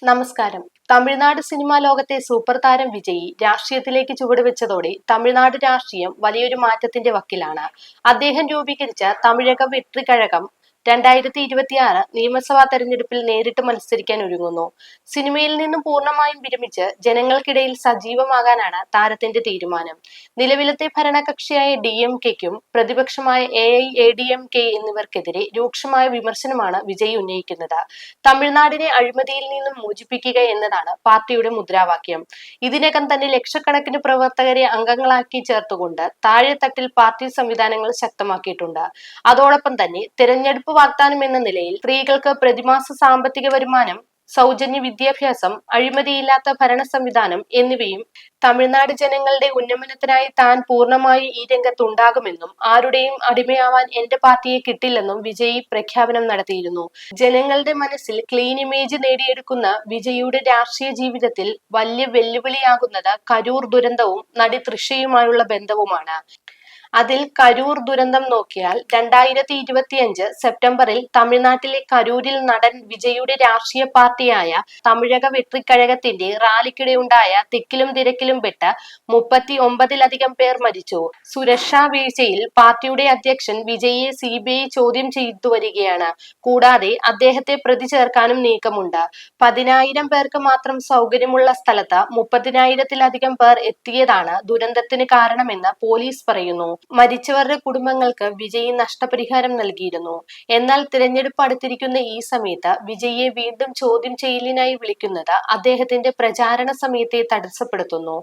നമസ്കാരം. തമിഴ്നാട് സിനിമാ ലോകത്തെ സൂപ്പർ താരം വിജയി രാഷ്ട്രീയത്തിലേക്ക് ചുവടുവെച്ചതോടെ തമിഴ്നാട് രാഷ്ട്രീയം വലിയൊരു മാറ്റത്തിന്റെ വക്കിലാണ്. അദ്ദേഹം രൂപീകരിച്ച തമിഴക വെട്രി കഴകം 2026 നിയമസഭാ തെരഞ്ഞെടുപ്പിൽ നേരിട്ട് മത്സരിക്കാൻ ഒരുങ്ങുന്നു. സിനിമയിൽ നിന്നും പൂർണ്ണമായും വിരമിച്ച് ജനങ്ങൾക്കിടയിൽ സജീവമാകാനാണ് താരത്തിന്റെ തീരുമാനം. നിലവിലത്തെ ഭരണകക്ഷിയായ DMKയ്ക്കും പ്രതിപക്ഷമായ AIADMK എന്നിവർക്കെതിരെ രൂക്ഷമായ വിമർശനമാണ് വിജയ് ഉന്നയിക്കുന്നത്. തമിഴ്നാടിനെ അഴിമതിയിൽ നിന്നും മോചിപ്പിക്കുക എന്നതാണ് പാർട്ടിയുടെ മുദ്രാവാക്യം. ഇതിനകം തന്നെ ലക്ഷക്കണക്കിന് പ്രവർത്തകരെ അംഗങ്ങളാക്കി ചേർത്തുകൊണ്ട് താഴെത്തട്ടിൽ പാർട്ടി സംവിധാനങ്ങൾ ശക്തമാക്കിയിട്ടുണ്ട്. അതോടൊപ്പം തന്നെ തിരഞ്ഞെടുപ്പ് വാഗ്ദാനം എന്ന നിലയിൽ സ്ത്രീകൾക്ക് പ്രതിമാസ സാമ്പത്തിക വരുമാനം, സൗജന്യ വിദ്യാഭ്യാസം, അഴിമതിയില്ലാത്ത ഭരണ സംവിധാനം എന്നിവയും തമിഴ്നാട് ജനങ്ങളുടെ ഉന്നമനത്തിനായി താൻ പൂർണ്ണമായി ഈ രംഗത്തുണ്ടാകുമെന്നും ആരുടെയും അടിമയാവാൻ എന്റെ പാർട്ടിയെ കിട്ടില്ലെന്നും വിജയ് പ്രഖ്യാപനം നടത്തിയിരുന്നു. ജനങ്ങളുടെ മനസ്സിൽ ക്ലീൻ ഇമേജ് നേടിയെടുക്കുന്ന വിജയിയുടെ രാഷ്ട്രീയ ജീവിതത്തിൽ വലിയ വെല്ലുവിളിയാകുന്നത് കരൂർ ദുരന്തവും നടി തൃഷയുമായുള്ള ബന്ധവുമാണ്. അതിൽ കരൂർ ദുരന്തം നോക്കിയാൽ 2025 സെപ്റ്റംബറിൽ തമിഴ്നാട്ടിലെ കരൂരിൽ നടൻ വിജയുടെ രാഷ്ട്രീയ പാർട്ടിയായ തമിഴക വെട്രിക്കഴകത്തിന്റെ റാലിക്കിടെ ഉണ്ടായ തിക്കിലും തിരക്കിലും പെട്ട് 39-ലധികം പേർ മരിച്ചു. സുരക്ഷാ വീഴ്ചയിൽ പാർട്ടിയുടെ അധ്യക്ഷൻ വിജയിയെ CBI ചോദ്യം ചെയ്തു വരികയാണ്. കൂടാതെ അദ്ദേഹത്തെ പ്രതി ചേർക്കാനും നീക്കമുണ്ട്. 10,000 പേർക്ക് മാത്രം സൗകര്യമുള്ള സ്ഥലത്ത് 30,000-ലധികം പേർ എത്തിയതാണ് ദുരന്തത്തിന് കാരണമെന്ന് പോലീസ് പറയുന്നു. മരിച്ചവരുടെ കുടുംബങ്ങൾക്ക് വിജയ് നഷ്ടപരിഹാരം നൽകിയിരുന്നു. എന്നാൽ തിരഞ്ഞെടുപ്പ് അടുത്തിരിക്കുന്ന ഈ സമയത്ത് വിജയിയെ വീണ്ടും ചോദ്യം ചെയ്യലിനായി വിളിക്കുന്നത് അദ്ദേഹത്തിന്റെ പ്രചാരണ സമയത്തെ തടസ്സപ്പെടുത്തുന്നു.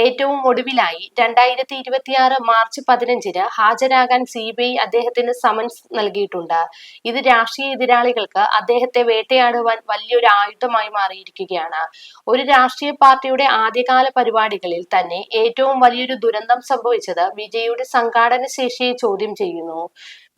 ഏറ്റവും ഒടുവിലായി 2026 മാർച്ച് 15-ന് ഹാജരാകാൻ CBI അദ്ദേഹത്തിന് സമൻസ് നൽകിയിട്ടുണ്ട്. ഇത് രാഷ്ട്രീയ എതിരാളികൾക്ക് അദ്ദേഹത്തെ വേട്ടയാടുവാൻ വലിയൊരു ആയുധമായി മാറിയിരിക്കുകയാണ്. ഒരു രാഷ്ട്രീയ പാർട്ടിയുടെ ആദ്യകാല പരിപാടികളിൽ തന്നെ ഏറ്റവും വലിയൊരു ദുരന്തം സംഭവിച്ചത് വിജയുടെ സംഘാടന ശേഷിയെ ചോദ്യം ചെയ്യുന്നു.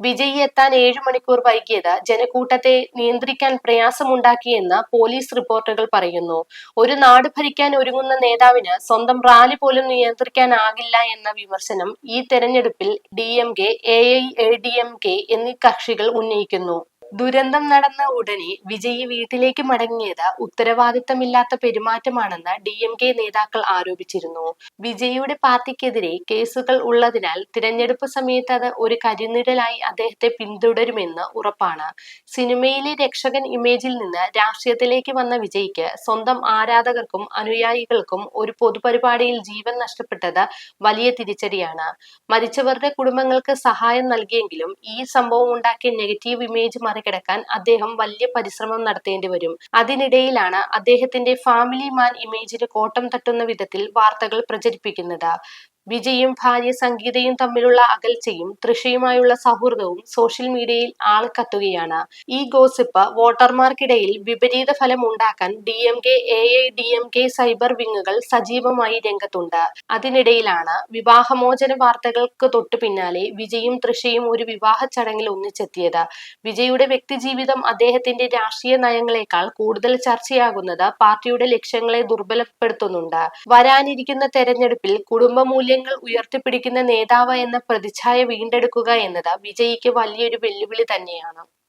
വിജയ് എത്താൻ 7 മണിക്കൂർ വൈകിയത് ജനക്കൂട്ടത്തെ നിയന്ത്രിക്കാൻ പ്രയാസമുണ്ടാക്കിയെന്ന് പോലീസ് റിപ്പോർട്ടുകൾ പറയുന്നു. ഒരു നാട് ഭരിക്കാൻ ഒരുങ്ങുന്ന നേതാവിന് സ്വന്തം റാലി പോലും നിയന്ത്രിക്കാനാകില്ല എന്ന വിമർശനം ഈ തെരഞ്ഞെടുപ്പിൽ DMK, AIADMK എന്നീ കക്ഷികൾ ഉന്നയിക്കുന്നു. ദുരന്തം നടന്ന ഉടനെ വിജയ് വീട്ടിലേക്ക് മടങ്ങിയത് ഉത്തരവാദിത്തമില്ലാത്ത പെരുമാറ്റമാണെന്ന് DMK നേതാക്കൾ ആരോപിച്ചിരുന്നു. വിജയിയുടെ പാർട്ടിക്കെതിരെ കേസുകൾ ഉള്ളതിനാൽ തിരഞ്ഞെടുപ്പ് സമയത്ത് അത് ഒരു കരിനിഴലായി അദ്ദേഹത്തെ പിന്തുടരുമെന്ന് ഉറപ്പാണ്. സിനിമയിലെ രക്ഷകൻ ഇമേജിൽ നിന്ന് രാഷ്ട്രീയത്തിലേക്ക് വന്ന വിജയ്ക്ക് സ്വന്തം ആരാധകർക്കും അനുയായികൾക്കും ഒരു പൊതുപരിപാടിയിൽ ജീവൻ നഷ്ടപ്പെട്ടത് വലിയ തിരിച്ചടിയാണ്. മരിച്ചവരുടെ കുടുംബങ്ങൾക്ക് സഹായം നൽകിയെങ്കിലും ഈ സംഭവം ഉണ്ടാക്കിയ നെഗറ്റീവ് ഇമേജ് മറികടക്കാൻ അദ്ദേഹം വലിയ പരിശ്രമം നടത്തേണ്ടി വരും. അതിനിടയിലാണ് അദ്ദേഹത്തിന്റെ ഫാമിലി മാൻ ഇമേജിന് കോട്ടം തട്ടുന്ന വിധത്തിൽ വാർത്തകൾ പ്രചരിപ്പിക്കുന്നത്. വിജയും ഭാര്യ സംഗീതയും തമ്മിലുള്ള അകൽച്ചയും തൃഷയുമായുള്ള സൗഹൃദവും സോഷ്യൽ മീഡിയയിൽ ആളിക്കത്തുകയാണ്. ഈ ഗോസിപ്പ് വോട്ടർമാർക്കിടയിൽ വിപരീത ഫലം ഉണ്ടാക്കാൻ DMK, AIADMK സൈബർ വിങ്ങുകൾ സജീവമായി രംഗത്തുണ്ട്. അതിനിടയിലാണ് വിവാഹമോചന വാർത്തകൾക്ക് തൊട്ടു പിന്നാലെ വിജയും തൃഷയും ഒരു വിവാഹ ചടങ്ങിൽ ഒന്നിച്ചെത്തിയത്. വിജയുടെ വ്യക്തിജീവിതം അദ്ദേഹത്തിന്റെ രാഷ്ട്രീയ നയങ്ങളെക്കാൾ കൂടുതൽ ചർച്ചയാകുന്നത് പാർട്ടിയുടെ ലക്ഷ്യങ്ങളെ ദുർബലപ്പെടുത്തുന്നുണ്ട്. വരാനിരിക്കുന്ന തെരഞ്ഞെടുപ്പിൽ കുടുംബമൂല്യങ്ങൾ ഉയർത്തിപ്പിടിക്കുന്ന നേതാവ് എന്ന പ്രതിച്ഛായ വീണ്ടെടുക്കുക എന്നത് വിജയിക്ക് വലിയൊരു വെല്ലുവിളി തന്നെയാണ്.